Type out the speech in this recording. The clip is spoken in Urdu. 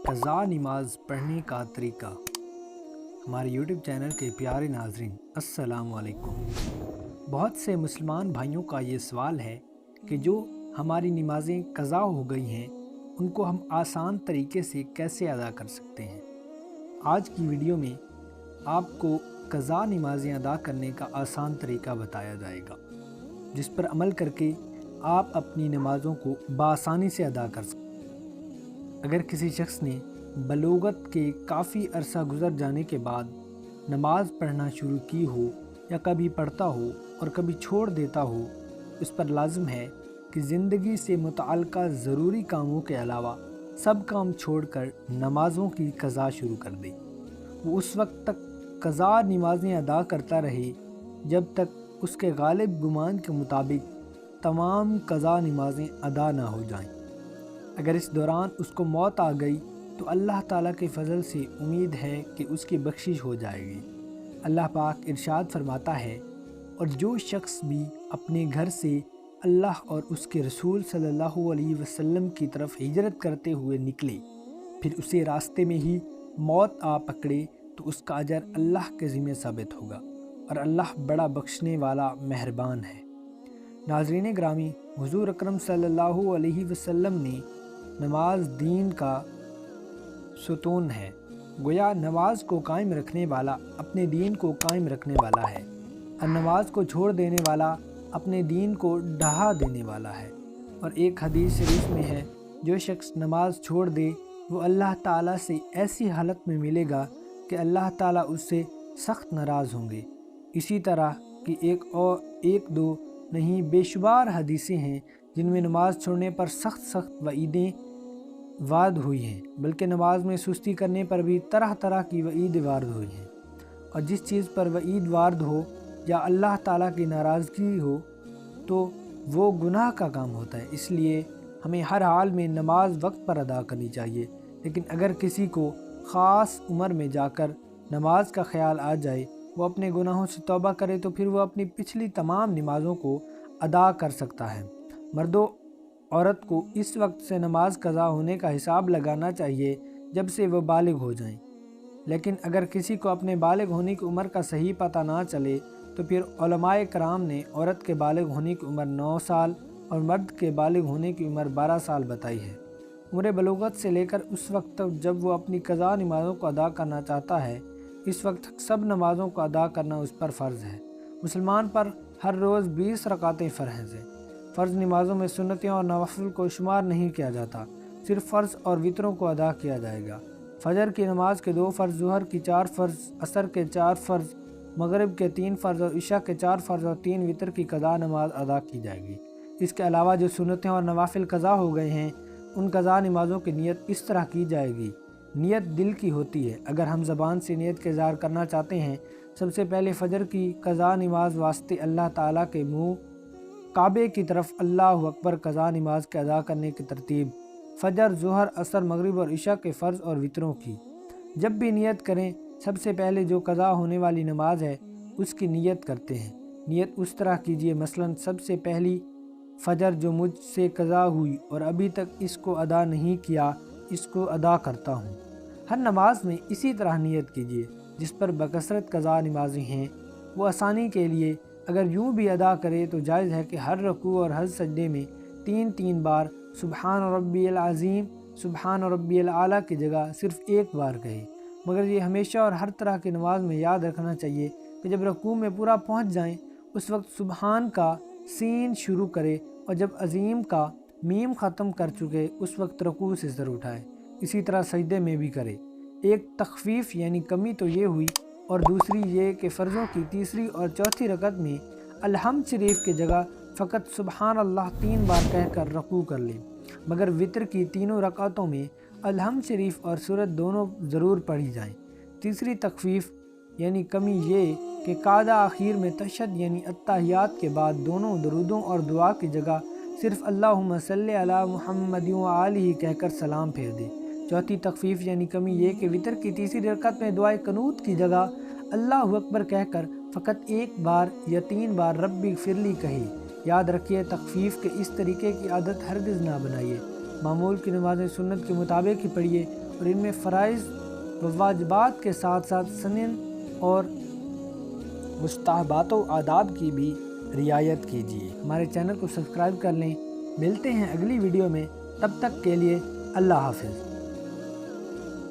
قضا نماز پڑھنے کا طریقہ۔ ہمارے یوٹیوب چینل کے پیارے ناظرین السلام علیکم۔ بہت سے مسلمان بھائیوں کا یہ سوال ہے کہ جو ہماری نمازیں قضا ہو گئی ہیں ان کو ہم آسان طریقے سے کیسے ادا کر سکتے ہیں۔ آج کی ویڈیو میں آپ کو قضا نمازیں ادا کرنے کا آسان طریقہ بتایا جائے گا، جس پر عمل کر کے آپ اپنی نمازوں کو بآسانی سے ادا کر سکتے ہیں۔ اگر کسی شخص نے بلوغت کے کافی عرصہ گزر جانے کے بعد نماز پڑھنا شروع کی ہو یا کبھی پڑھتا ہو اور کبھی چھوڑ دیتا ہو، اس پر لازم ہے کہ زندگی سے متعلقہ ضروری کاموں کے علاوہ سب کام چھوڑ کر نمازوں کی قضا شروع کر دے۔ وہ اس وقت تک قضا نمازیں ادا کرتا رہے جب تک اس کے غالب گمان کے مطابق تمام قضا نمازیں ادا نہ ہو جائیں۔ اگر اس دوران اس کو موت آ گئی تو اللہ تعالیٰ کے فضل سے امید ہے کہ اس کی بخشش ہو جائے گی۔ اللہ پاک ارشاد فرماتا ہے، اور جو شخص بھی اپنے گھر سے اللہ اور اس کے رسول صلی اللہ علیہ وسلم کی طرف ہجرت کرتے ہوئے نکلے، پھر اسے راستے میں ہی موت آ پکڑے تو اس کا اجر اللہ کے ذمہ ثابت ہوگا، اور اللہ بڑا بخشنے والا مہربان ہے۔ ناظرین گرامی، حضور اکرم صلی اللہ علیہ وسلم نے نماز دین کا ستون ہے، گویا نماز کو قائم رکھنے والا اپنے دین کو قائم رکھنے والا ہے، اور نماز کو چھوڑ دینے والا اپنے دین کو ڈھا دینے والا ہے۔ اور ایک حدیث شریف میں ہے، جو شخص نماز چھوڑ دے وہ اللہ تعالیٰ سے ایسی حالت میں ملے گا کہ اللہ تعالیٰ اس سے سخت ناراض ہوں گے۔ اسی طرح کی ایک دو نہیں بے شمار حدیثیں ہیں جن میں نماز چھوڑنے پر سخت وعیدیں وارد ہوئی ہیں، بلکہ نماز میں سستی کرنے پر بھی طرح طرح کی وعید وارد ہوئی ہیں۔ اور جس چیز پر وعید وارد ہو یا اللہ تعالیٰ کی ناراضگی ہو تو وہ گناہ کا کام ہوتا ہے، اس لیے ہمیں ہر حال میں نماز وقت پر ادا کرنی چاہیے۔ لیکن اگر کسی کو خاص عمر میں جا کر نماز کا خیال آ جائے، وہ اپنے گناہوں سے توبہ کرے تو پھر وہ اپنی پچھلی تمام نمازوں کو ادا کر سکتا ہے۔ مرد و عورت کو اس وقت سے نماز قضا ہونے کا حساب لگانا چاہیے جب سے وہ بالغ ہو جائیں۔ لیکن اگر کسی کو اپنے بالغ ہونے کی عمر کا صحیح پتہ نہ چلے تو پھر علماء کرام نے عورت کے بالغ ہونے کی عمر 9 سال اور مرد کے بالغ ہونے کی عمر 12 سال بتائی ہے۔ عمر بلوغت سے لے کر اس وقت تک جب وہ اپنی قضا نمازوں کو ادا کرنا چاہتا ہے، اس وقت تک سب نمازوں کو ادا کرنا اس پر فرض ہے۔ مسلمان پر ہر روز 20 رکعتیں فرض ہیں۔ فرض نمازوں میں سنتیں اور نوافل کو شمار نہیں کیا جاتا، صرف فرض اور وتروں کو ادا کیا جائے گا۔ فجر کی نماز کے 2 فرض، ظہر کی 4 فرض، عصر کے 4 فرض، مغرب کے 3 فرض اور عشاء کے 4 فرض اور 3 وتر کی قضا نماز ادا کی جائے گی۔ اس کے علاوہ جو سنتیں اور نوافل قضا ہو گئے ہیں، ان قضا نمازوں کی نیت اس طرح کی جائے گی۔ نیت دل کی ہوتی ہے۔ اگر ہم زبان سے نیت کا اظہار کرنا چاہتے ہیں، سب سے پہلے فجر کی قضا نماز واسطے اللہ تعالیٰ کے منہ کعبے کی طرف اللہ اکبر قضا نماز کے ادا کرنے کی ترتیب، فجر، ظہر، عصر، مغرب اور عشاء کے فرض اور وتروں کی۔ جب بھی نیت کریں، سب سے پہلے جو قضا ہونے والی نماز ہے اس کی نیت کرتے ہیں۔ نیت اس طرح کیجیے، مثلا سب سے پہلی فجر جو مجھ سے قضا ہوئی اور ابھی تک اس کو ادا نہیں کیا، اس کو ادا کرتا ہوں۔ ہر نماز میں اسی طرح نیت کیجیے۔ جس پر بکثرت قضا نمازیں ہیں وہ آسانی کے لیے اگر یوں بھی ادا کرے تو جائز ہے کہ ہر رکوع اور ہر سجدے میں 3 بار سبحان ربی العظیم، سبحان ربی الاعلیٰ کی جگہ صرف 1 بار کہے۔ مگر یہ ہمیشہ اور ہر طرح کی نماز میں یاد رکھنا چاہیے کہ جب رکوع میں پورا پہنچ جائیں اس وقت سبحان کا سین شروع کرے، اور جب عظیم کا میم ختم کر چکے اس وقت رکوع سے سر اٹھائے۔ اسی طرح سجدے میں بھی کرے۔ ایک تخفیف یعنی کمی تو یہ ہوئی، اور دوسری یہ کہ فرضوں کی تیسری اور چوتھی رکعت میں الحمد شریف کی جگہ فقط سبحان اللہ 3 بار کہہ کر رکوع کر لیں، مگر وتر کی تینوں رکعتوں میں الحمد شریف اور سورت دونوں ضرور پڑھی جائیں۔ تیسری تخفیف یعنی کمی یہ کہ قاعدہ آخر میں تشہد یعنی اتحیات کے بعد دونوں درودوں اور دعا کی جگہ صرف اللہم صلی علی محمد و آلہ کہہ کر سلام پھیر دے۔ چوتھی تخفیف یعنی کمی یہ کہ وتر کی تیسری رکعت میں دعائے قنوت کی جگہ اللہ اکبر کہہ کر فقط 1 بار یا 3 بار ربی اغفر لی کہے۔ یاد رکھیے، تخفیف کے اس طریقے کی عادت ہرگز نہ بنائیے۔ معمول کی نمازیں سنت کے مطابق ہی پڑھیے اور ان میں فرائض و واجبات کے ساتھ ساتھ سنن اور مستحبات و آداب کی بھی رعایت کیجیے۔ ہمارے چینل کو سبسکرائب کر لیں۔ ملتے ہیں اگلی ویڈیو میں، تب تک کے لیے اللہ حافظ۔